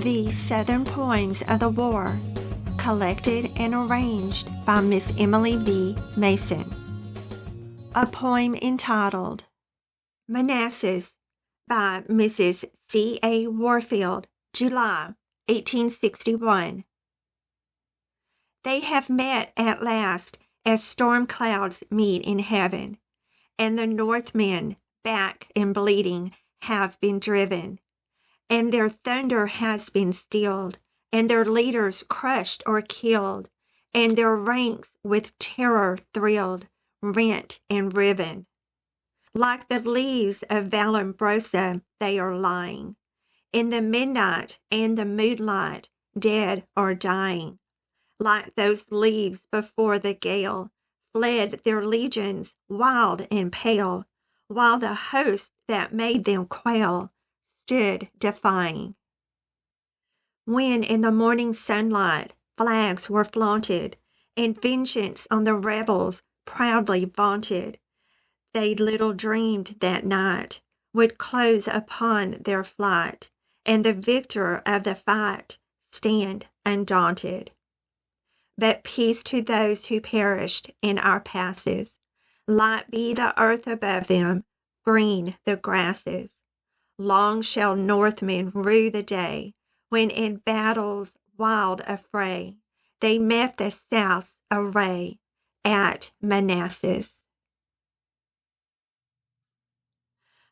the Southern Poems of the War, collected and arranged by Miss Emily V. Mason. A poem entitled Manassas by Mrs. C. A. Warfield, July, 1861. They have met at last as storm clouds meet in heaven, and the Northmen, back and bleeding, have been driven, and their thunder has been stilled, and their leaders crushed or killed, and their ranks with terror thrilled, rent and riven. Like the leaves of Vallombrosa they are lying, in the midnight and the moonlight, dead or dying. Like those leaves before the gale, fled their legions wild and pale, while the host that made them quail stood defying. When in the morning sunlight flags were flaunted, and vengeance on the rebels proudly vaunted, they little dreamed that night would close upon their flight, and the victor of the fight stand undaunted. But peace to those who perished in our passes, light be the earth above them, green the grasses. Long shall Northmen rue the day when in battle's wild affray they met the South's array at Manassas.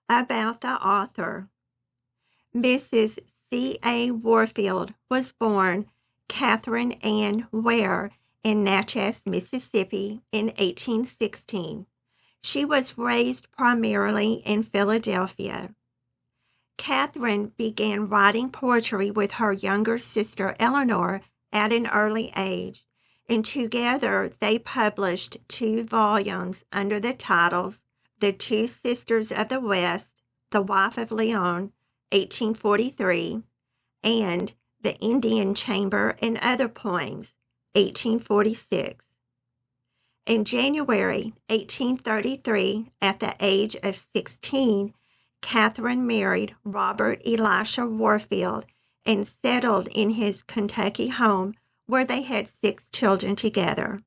About the author. Mrs. C. A. Warfield was born Catherine Ann Ware in Natchez, Mississippi in 1816. She was raised primarily in Philadelphia. Catherine began writing poetry with her younger sister Eleanor at an early age, and together they published 2 volumes under the titles The Two Sisters of the West, The Wife of Leon, 1843, and The Indian Chamber and Other Poems, 1846. In January 1833, at the age of 16, Catherine married Robert Elisha Warfield and settled in his Kentucky home, where they had 6 children together.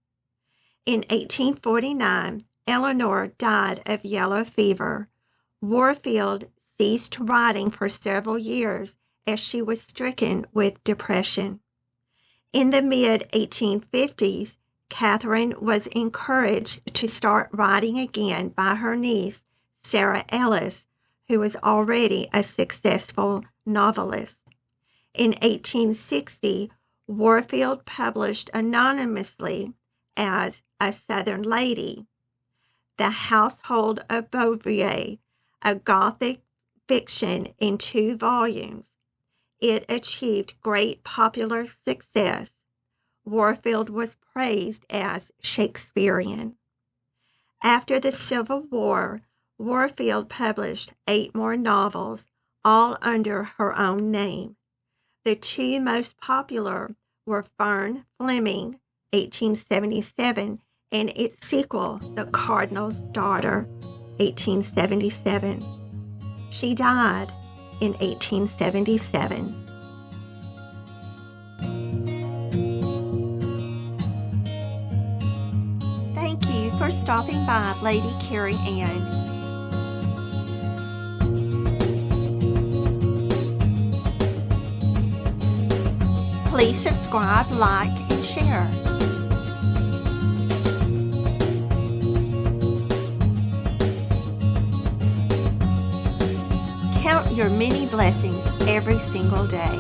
In 1849, Eleanor died of yellow fever. Warfield ceased writing for several years as she was stricken with depression. In the mid-1850s, Catherine was encouraged to start writing again by her niece, Sarah Ellis, who was already a successful novelist. In 1860, Warfield published anonymously as A Southern Lady, The Household of Beauvoir, a Gothic fiction in 2 volumes. It achieved great popular success. Warfield was praised as Shakespearean. After the Civil War, Warfield published 8 more novels, all under her own name. The 2 most popular were Fern Fleming, 1877, and its sequel, The Cardinal's Daughter, 1877. She died in 1877. Thank you for stopping by, Lady Carrie Ann. Please subscribe, like, and share. Count your many blessings every single day.